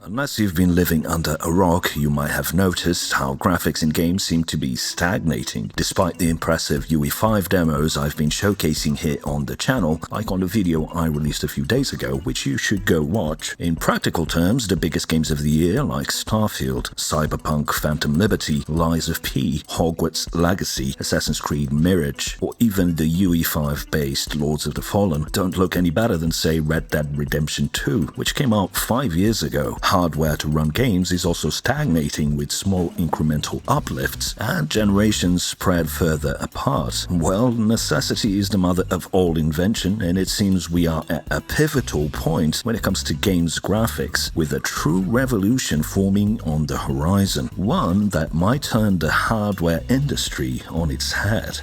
Unless you've been living under a rock, you might have noticed how graphics in games seem to be stagnating. Despite the impressive UE5 demos I've been showcasing here on the channel, like on the video I released a few days ago, which you should go watch. In practical terms, the biggest games of the year like Starfield, Cyberpunk, Phantom Liberty, Lies of P, Hogwarts Legacy, Assassin's Creed Mirage, or even the UE5-based Lords of the Fallen don't look any better than, say, Red Dead Redemption 2, which came out 5 years ago. Hardware to run games is also stagnating with small incremental uplifts and generations spread further apart. Well, necessity is the mother of all invention, and it seems we are at a pivotal point when it comes to games graphics, with a true revolution forming on the horizon, one that might turn the hardware industry on its head.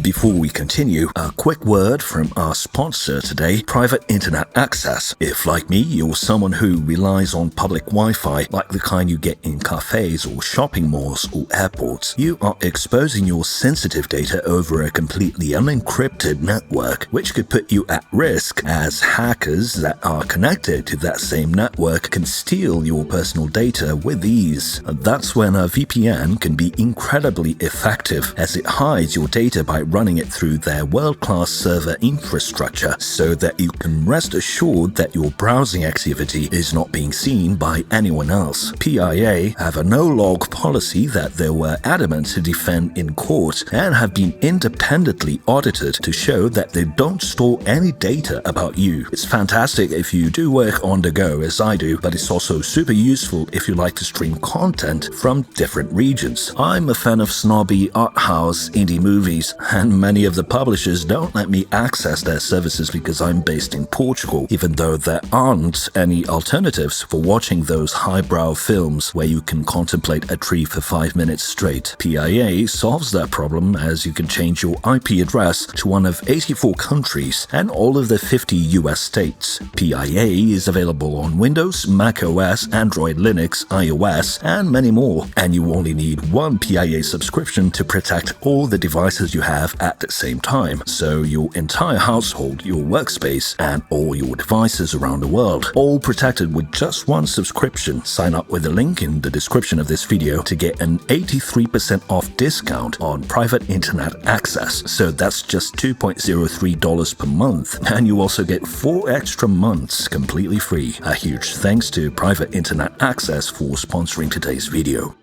Before we continue, a quick word from our sponsor today, Private Internet Access. If, like me, you're someone who relies on public Wi-Fi, like the kind you get in cafes or shopping malls or airports, you are exposing your sensitive data over a completely unencrypted network, which could put you at risk, as hackers that are connected to that same network can steal your personal data with ease. That's when a VPN can be incredibly effective, as it hides your data by running it through their world-class server infrastructure, so that you can rest assured that your browsing activity is not being seen by anyone else. PIA have a no-log policy that they were adamant to defend in court and have been independently audited to show that they don't store any data about you. It's fantastic if you do work on the go, as I do, but it's also super useful if you like to stream content from different regions. I'm a fan of snobby art house indie movies, and many of the publishers don't let me access their services because I'm based in Portugal, even though there aren't any alternatives for watching those highbrow films where you can contemplate a tree for 5 minutes straight. PIA solves that problem, as you can change your IP address to one of 84 countries and all of the 50 US states. PIA is available on Windows, Mac OS, Android, Linux, iOS, and many more, and you only need one PIA subscription to protect all the devices you have at the same time, so your entire household, your workspace, and all your devices around the world, all protected with just one subscription. Sign up with the link in the description of this video to get an 83% off discount on Private Internet Access, so that's just $2.03 per month, and you also get 4 extra months completely free. A huge thanks to Private Internet Access for sponsoring today's video.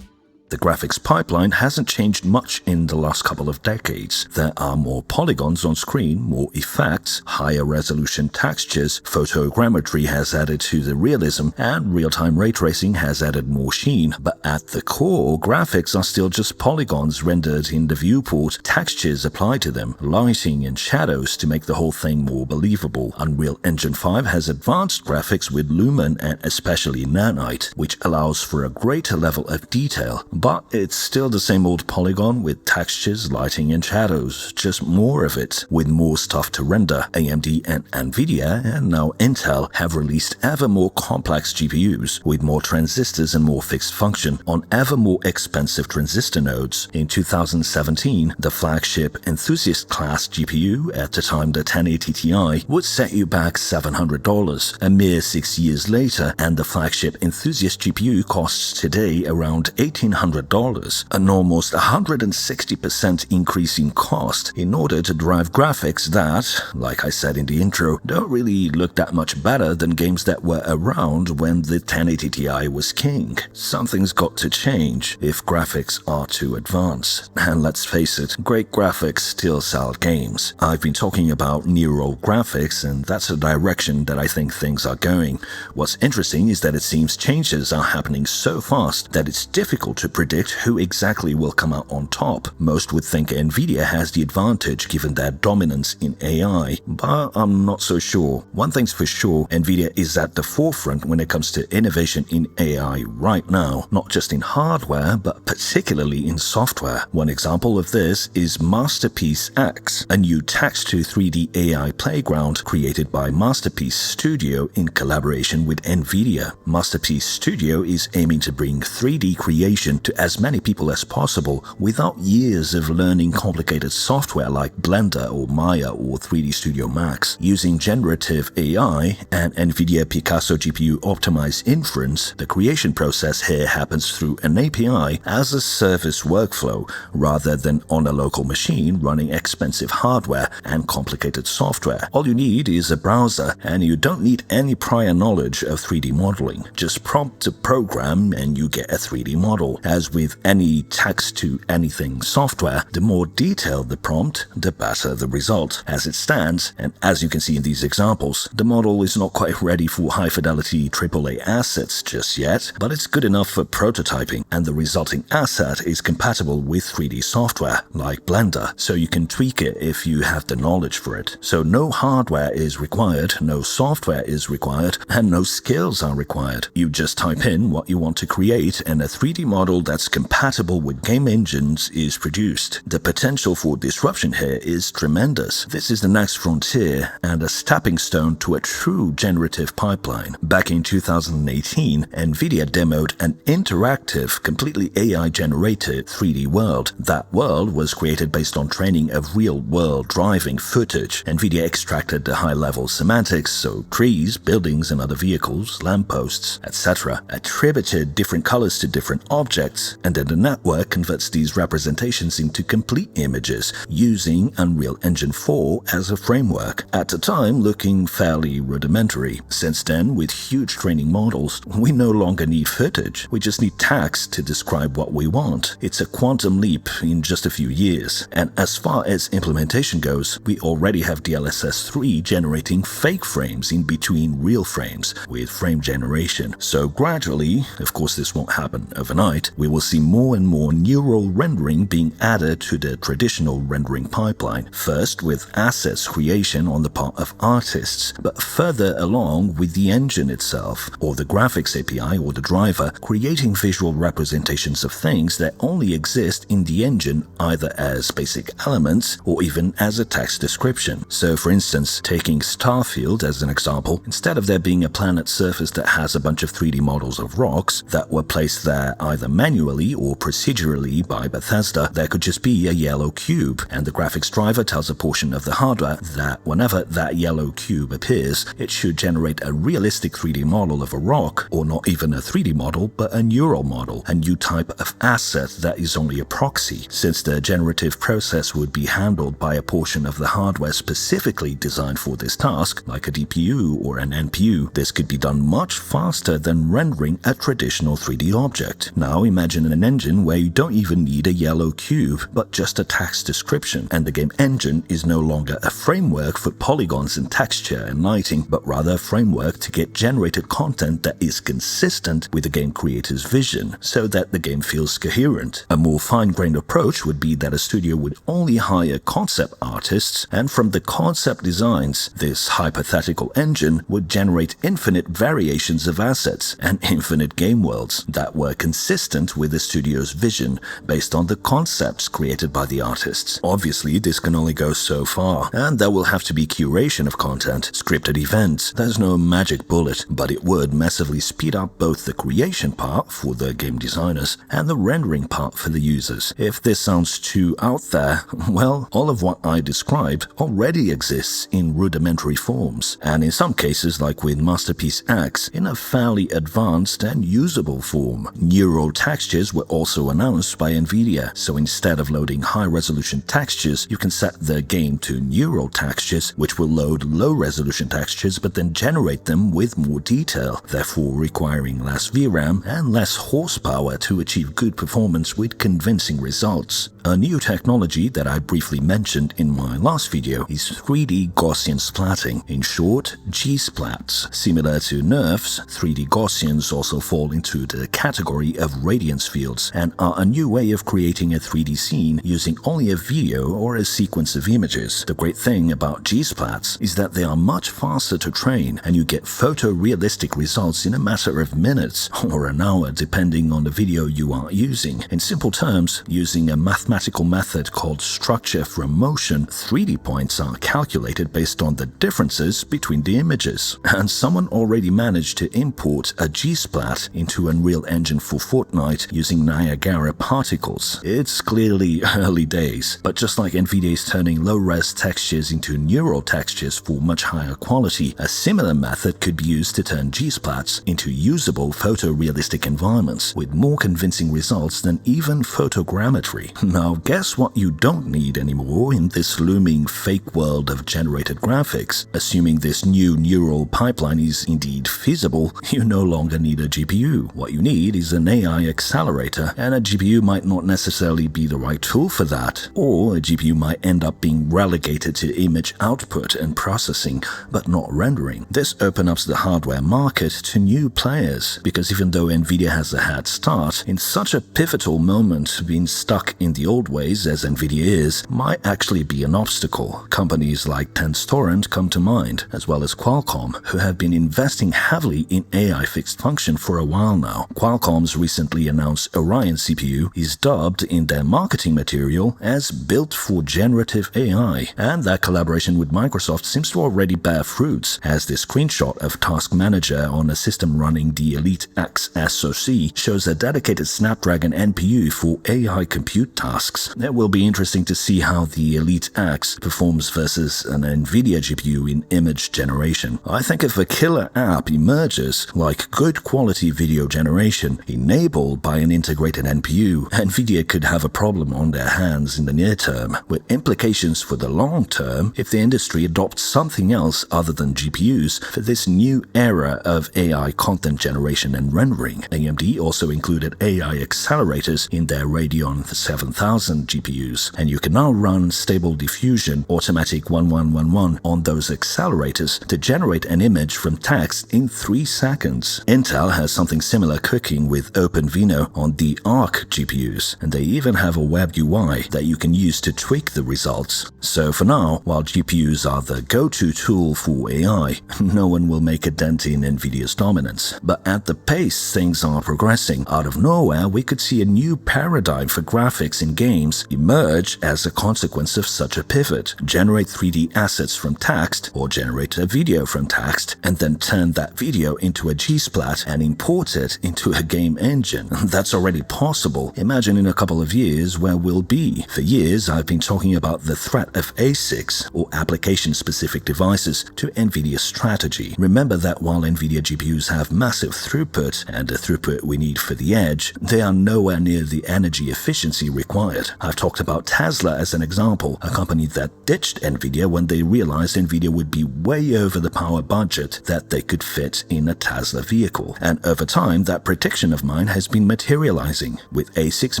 The graphics pipeline hasn't changed much in the last couple of decades. There are more polygons on screen, more effects, higher resolution textures, photogrammetry has added to the realism, and real-time ray tracing has added more sheen. But at the core, graphics are still just polygons rendered in the viewport, textures applied to them, lighting and shadows to make the whole thing more believable. Unreal Engine 5 has advanced graphics with Lumen and especially Nanite, which allows for a greater level of detail. But it's still the same old polygon with textures, lighting and shadows, just more of it, with more stuff to render. AMD and nvidia, and now Intel, have released ever more complex GPUs, with more transistors and more fixed function on ever more expensive transistor nodes. In 2017, the flagship enthusiast class GPU, at the time the 1080 Ti, would set you back $700. A mere 6 years later, and the flagship enthusiast GPU costs today around $1,800, an almost 160% increase in cost in order to drive graphics that, like I said in the intro, don't really look that much better than games that were around when the 1080 Ti was king. Something's got to change if graphics are to advance. And let's face it, great graphics still sell games. I've been talking about neural graphics, and that's a direction that I think things are going. What's interesting is that it seems changes are happening so fast that it's difficult to predict who exactly will come out on top. Most would think nvidia has the advantage given their dominance in AI, but I'm not so sure. One thing's for sure, nvidia is at the forefront when it comes to innovation in AI right now, not just in hardware, but particularly in software. One example of this is Masterpiece X, a new text-to-3D AI playground created by Masterpiece Studio in collaboration with nvidia. Masterpiece Studio is aiming to bring 3D creation to to as many people as possible without years of learning complicated software like Blender or Maya or 3D Studio Max. Using generative AI and NVIDIA Picasso GPU optimized inference, the creation process here happens through an API as a service workflow rather than on a local machine running expensive hardware and complicated software. All you need is a browser, and you don't need any prior knowledge of 3D modeling. Just prompt a program and you get a 3D model. As with any text-to-anything software, the more detailed the prompt, the better the result. As it stands, and as you can see in these examples, the model is not quite ready for high-fidelity AAA assets just yet, but it's good enough for prototyping, and the resulting asset is compatible with 3D software, like Blender, so you can tweak it if you have the knowledge for it. So no hardware is required, no software is required, and no skills are required. You just type in what you want to create, and a 3D model that's compatible with game engines is produced. The potential for disruption here is tremendous. This is the next frontier and a stepping stone to a true generative pipeline. Back in 2018, NVIDIA demoed an interactive, completely AI-generated 3D world. That world was created based on training of real-world driving footage. NVIDIA extracted the high-level semantics, so trees, buildings and other vehicles, lampposts, etc., attributed different colors to different objects, and then the network converts these representations into complete images using Unreal Engine 4 as a framework, at the time looking fairly rudimentary. Since then, with huge training models, we no longer need footage. We just need text to describe what we want. It's a quantum leap in just a few years. And as far as implementation goes, we already have DLSS 3 generating fake frames in between real frames with frame generation. So gradually, of course this won't happen overnight, we will see more and more neural rendering being added to the traditional rendering pipeline. First with assets creation on the part of artists, but further along with the engine itself, or the graphics API or the driver, creating visual representations of things that only exist in the engine either as basic elements or even as a text description. So for instance, taking Starfield as an example, instead of there being a planet surface that has a bunch of 3D models of rocks that were placed there either manually or procedurally by Bethesda, there could just be a yellow cube, and the graphics driver tells a portion of the hardware that whenever that yellow cube appears, it should generate a realistic 3D model of a rock, or not even a 3D model, but a neural model, a new type of asset that is only a proxy. Since the generative process would be handled by a portion of the hardware specifically designed for this task, like a DPU or an NPU, this could be done much faster than rendering a traditional 3D object. Now imagine an engine where you don't even need a yellow cube, but just a text description, and the game engine is no longer a framework for polygons and texture and lighting, but rather a framework to get generated content that is consistent with the game creator's vision, so that the game feels coherent. A more fine-grained approach would be that a studio would only hire concept artists, and from the concept designs, this hypothetical engine would generate infinite variations of assets and infinite game worlds that were consistent with the studio's vision based on the concepts created by the artists. Obviously, this can only go so far, and there will have to be curation of content, scripted events. There's no magic bullet, but it would massively speed up both the creation part for the game designers and the rendering part for the users. If this sounds too out there, well, all of what I described already exists in rudimentary forms, and in some cases, like with Masterpiece X, in a fairly advanced and usable form. Neural textures were also announced by NVIDIA, so instead of loading high-resolution textures, you can set the game to neural textures, which will load low-resolution textures but then generate them with more detail, therefore requiring less VRAM and less horsepower to achieve good performance with convincing results. A new technology that I briefly mentioned in my last video is 3D Gaussian splatting, in short, G-splats. Similar to NeRFs, 3D Gaussians also fall into the category of radiance fields and are a new way of creating a 3D scene using only a video or a sequence of images. The great thing about G-splats is that they are much faster to train, and you get photorealistic results in a matter of minutes or an hour depending on the video you are using. In simple terms, using a mathematical method called structure from motion, 3D points are calculated based on the differences between the images. And someone already managed to import a G-splat into Unreal Engine for Fortnite sunlight using Niagara particles. It's clearly early days, but just like NVIDIA is turning low-res textures into neural textures for much higher quality, a similar method could be used to turn G-splats into usable photorealistic environments with more convincing results than even photogrammetry. Now, guess what you don't need anymore in this looming fake world of generated graphics? Assuming this new neural pipeline is indeed feasible, you no longer need a GPU. What you need is an AI accelerator, and a GPU might not necessarily be the right tool for that. Or a GPU might end up being relegated to image output and processing, but not rendering. This opens up the hardware market to new players, because even though NVIDIA has a head start, in such a pivotal moment, being stuck in the old ways as NVIDIA is might actually be an obstacle. Companies like Tenstorrent come to mind, as well as Qualcomm, who have been investing heavily in AI fixed function for a while now. Qualcomm's recently announced Orion CPU is dubbed in their marketing material as built for generative AI, and that collaboration with Microsoft seems to already bear fruits, as this screenshot of Task Manager on a system running the Elite X SoC shows a dedicated Snapdragon NPU for AI compute tasks. It will be interesting to see how the Elite X performs versus an NVIDIA GPU in image generation. I think if a killer app emerges, like good quality video generation enabled by an integrated NPU, NVIDIA could have a problem on their hands in the near term, with implications for the long term if the industry adopts something else other than GPUs for this new era of AI content generation and rendering. AMD also included AI accelerators in their Radeon 7000 GPUs, and you can now run Stable Diffusion Automatic 1111 on those accelerators to generate an image from text in 3 seconds. Intel has something similar cooking with OpenVINO on the Arc GPUs, and they even have a web UI that you can use to tweak the results. So for now, while GPUs are the go-to tool for AI, no one will make a dent in NVIDIA's dominance. But at the pace things are progressing, out of nowhere we could see a new paradigm for graphics in games emerge as a consequence of such a pivot. Generate 3D assets from text, or generate a video from text, and then turn that video into a G-splat and import it into a game engine. That's already possible. Imagine in a couple of years where we'll be. For years I've been talking about the threat of ASICs, or application-specific devices, to NVIDIA's strategy. Remember that while NVIDIA GPUs have massive throughput, and the throughput we need for the edge, they are nowhere near the energy efficiency required. I've talked about Tesla as an example, a company that ditched NVIDIA when they realized NVIDIA would be way over the power budget that they could fit in a Tesla vehicle. And over time, that prediction of mine has been materializing, with ASICs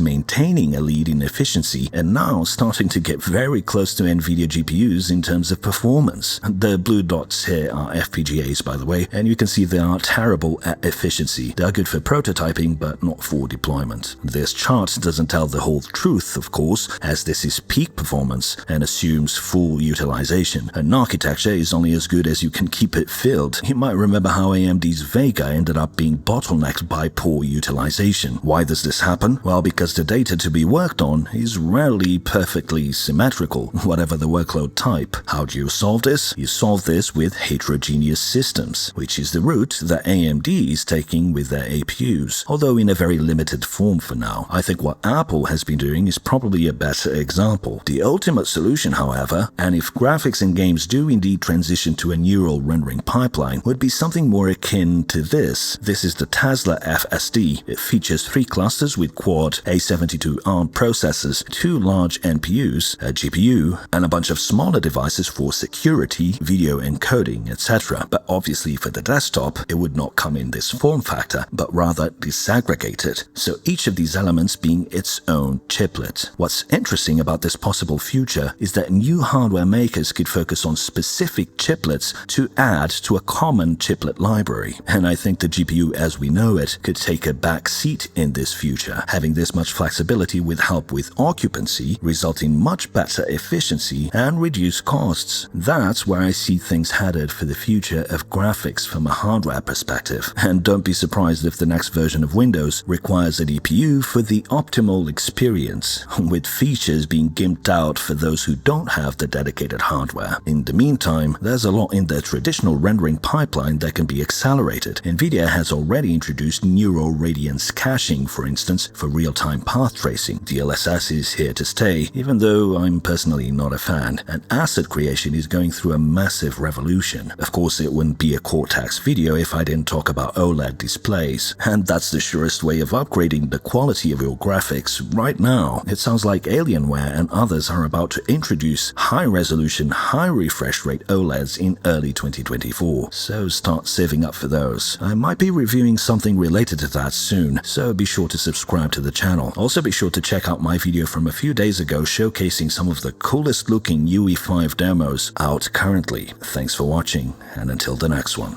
maintaining a lead in efficiency and now starting to get very close to NVIDIA GPUs in terms of performance. The blue dots here are FPGAs, by the way, and you can see they are terrible at efficiency. They are good for prototyping, but not for deployment. This chart doesn't tell the whole truth, of course, as this is peak performance and assumes full utilization. An architecture is only as good as you can keep it filled. You might remember how AMD's Vega ended up being bottlenecked by poor utilization. Why does this happen? Well, because the data to be worked on is rarely perfectly symmetrical, whatever the workload type. How do you solve this? You solve this with heterogeneous systems, which is the route that AMD is taking with their APUs, although in a very limited form for now. I think what Apple has been doing is probably a better example. The ultimate solution, however, and if graphics in games do indeed transition to a neural rendering pipeline, would be something more akin to this. This is the Tesla FSD. It features 3 clusters with quad A72 ARM processors, 2 large NPUs, a GPU, and a bunch of smaller devices for security, video encoding, etc. But obviously for the desktop, it would not come in this form factor, but rather disaggregated, so each of these elements being its own chiplet. What's interesting about this possible future is that new hardware makers could focus on specific chiplets to add to a common chiplet library, and I think the GPU as we know it could take a back seat in this future. Having this much flexibility would help with occupancy, result in much better efficiency and reduce costs. That's where I see things headed for the future of graphics from a hardware perspective. And don't be surprised if the next version of Windows requires a DPU for the optimal experience, with features being gimped out for those who don't have the dedicated hardware. In the meantime, there's a lot in the traditional rendering pipeline that can be accelerated. NVIDIA has already introduced neural radiance caching, for instance, for real-time path tracing. DLSS is here to stay, even though I'm personally not a fan, and asset creation is going through a massive revolution. Of course, it wouldn't be a Cortex video if I didn't talk about OLED displays, and that's the surest way of upgrading the quality of your graphics right now. It sounds like Alienware and others are about to introduce high-resolution, high-refresh rate OLEDs in early 2024, so start saving up for those. I might be reviewing something related to that soon, so be sure to subscribe to the channel. Also be sure to check out my video from a few days ago showcasing some of the coolest looking UE5 demos out currently. Thanks for watching, and until the next one.